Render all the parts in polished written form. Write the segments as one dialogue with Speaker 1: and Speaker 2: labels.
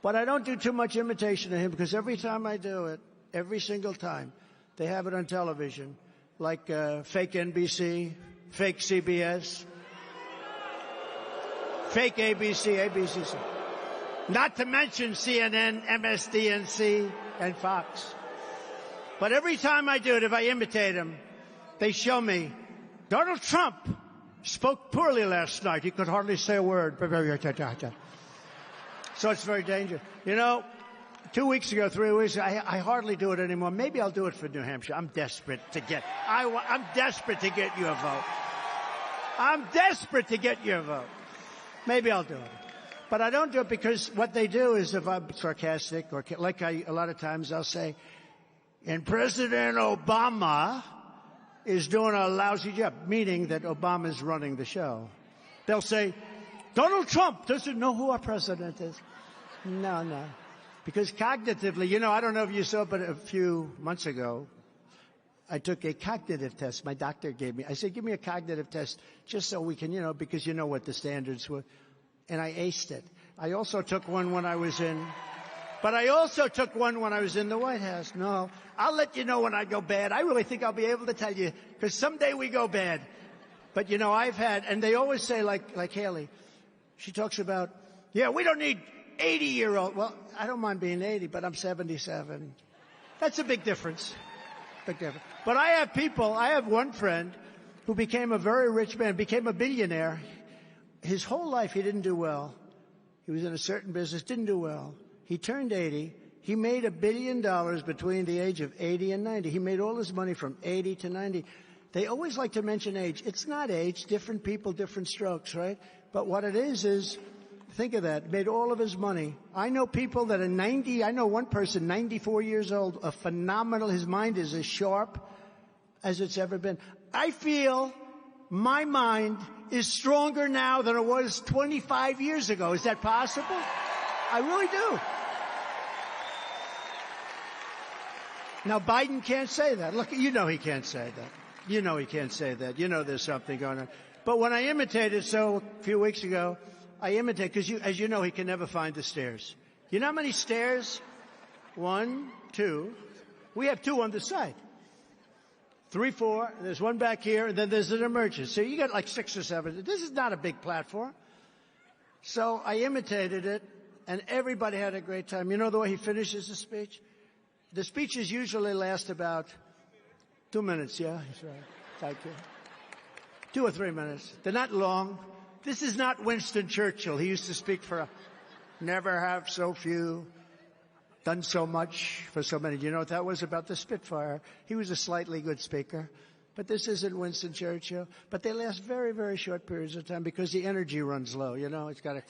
Speaker 1: But I don't do too much imitation of him because every time I do it, every single time, they have it on television, like fake NBC, fake CBS, fake ABC. Not to mention CNN, MSDNC, and Fox. But every time I do it, if I imitate him, they show me, Donald Trump spoke poorly last night. He could hardly say a word. So it's very dangerous. You know, 2 weeks ago, 3 weeks ago, I hardly do it anymore. Maybe I'll do it for New Hampshire. I'm desperate to get you a vote. I'm desperate to get your vote. Maybe I'll do it. But I don't do it because what they do is, if I'm sarcastic or a lot of times I'll say, and President Obama is doing a lousy job, meaning that Obama's running the show. They'll say, Donald Trump doesn't know who our president is. No. Because cognitively, you know, I don't know if you saw, but a few months ago, I took a cognitive test. My doctor gave me. I said, give me a cognitive test just so we can, you know, because you know what the standards were. And I aced it. I also took one when I was in the White House. No, I'll let you know when I go bad. I really think I'll be able to tell you because someday we go bad. But, you know, I've had, and they always say, like Haley, she talks about, yeah, we don't need 80-year-old. Well, I don't mind being 80, but I'm 77. That's a big difference. But I have one friend who became a very rich man, became a billionaire. His whole life he didn't do well. He was in a certain business, didn't do well. He turned 80. He made $1 billion between the age of 80 and 90. He made all his money from 80 to 90. They always like to mention age. It's not age. Different people, different strokes, right? But what it is, think of that. Made all of his money. I know people that are 90. I know one person, 94 years old, a phenomenal. His mind is as sharp as it's ever been. I feel my mind is stronger now than it was 25 years ago. Is that possible? I really do. Now, Biden can't say that. Look, you know he can't say that. You know he can't say that. You know there's something going on. But when I imitated, a few weeks ago, I imitated, because as you know, he can never find the stairs. You know how many stairs? 1, 2. We have 2 on the side. 3, 4. There's one back here, and then there's an emergency. So you got like 6 or 7. This is not a big platform. So I imitated it, and everybody had a great time. You know the way he finishes the speech? The speeches usually last about 2 minutes, yeah? That's right. Thank you. 2 or 3 minutes. They're not long. This is not Winston Churchill. He used to speak for never have so few done so much for so many. Do you know what that was about the Spitfire? He was a slightly good speaker. But this isn't Winston Churchill. But they last very, very short periods of time because the energy runs low. You know, it's got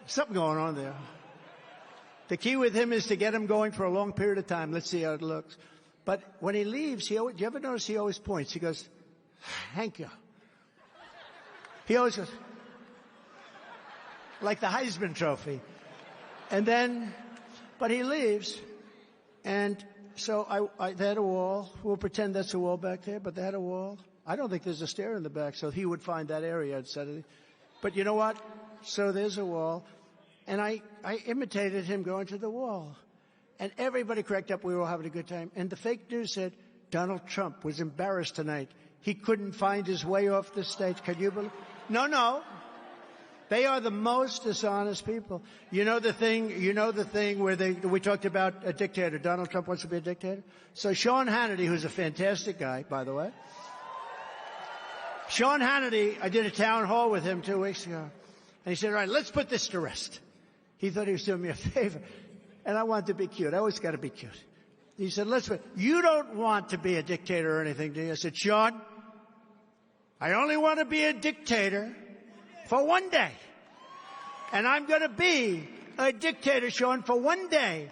Speaker 1: something going on there. The key with him is to get him going for a long period of time. Let's see how it looks. But when he leaves, do you ever notice he always points? He goes, thank you. He always goes, like the Heisman Trophy. And then, but he leaves, and so they had a wall. We'll pretend that's a wall back there, but they had a wall. I don't think there's a stair in the back, so he would find that area instead of. But you know what? So there's a wall, and I imitated him going to the wall. And everybody cracked up. We were all having a good time. And the fake news said Donald Trump was embarrassed tonight. He couldn't find his way off the stage. Can you believe? No. They are the most dishonest people. You know the thing where we talked about a dictator. Donald Trump wants to be a dictator. So Sean Hannity, who's a fantastic guy, by the way. Sean Hannity, I did a town hall with him 2 weeks ago. And he said, all right, let's put this to rest. He thought he was doing me a favor. And I wanted to be cute. I always got to be cute. He said, you don't want to be a dictator or anything, do you? I said, Sean, I only want to be a dictator for one day. And I'm going to be a dictator, Sean, for one day.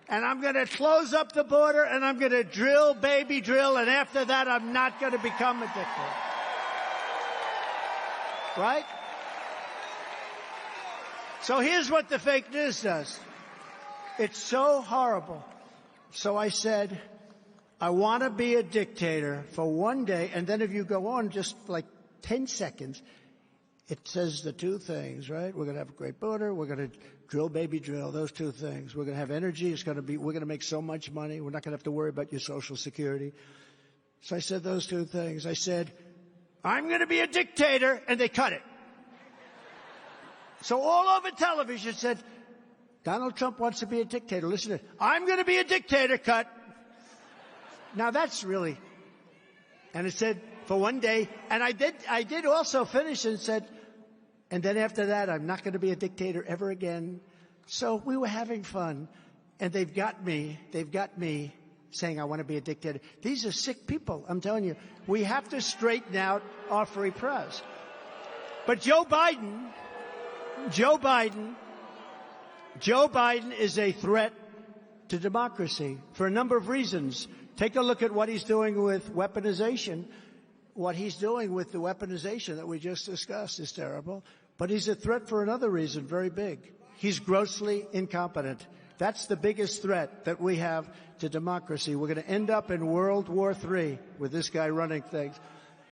Speaker 1: And I'm going to close up the border and I'm going to drill, baby drill. And after that, I'm not going to become a dictator. Right? So here's what the fake news does. It's so horrible. So I said, I want to be a dictator for one day. And then if you go on just like 10 seconds, It says the two things, right? We're going to have a great border. We're going to drill, baby, drill. Those two things. We're going to have energy. We're going to make so much money. We're not going to have to worry about your Social Security. So I said those two things. I said, I'm going to be a dictator, and they cut it. So all over television said, Donald Trump wants to be a dictator. Listen to it. I'm going to be a dictator, cut. Now that's really, and it said for one day, and I did also finish and said, and then after that, I'm not going to be a dictator ever again. So we were having fun, and they've got me saying I want to be a dictator. These are sick people, I'm telling you. We have to straighten out our free press. But Joe Biden is a threat to democracy for a number of reasons. Take a look at what he's doing with weaponization. What he's doing with the weaponization that we just discussed is terrible. But he's a threat for another reason, very big. He's grossly incompetent. That's the biggest threat that we have to democracy. We're going to end up in World War III with this guy running things.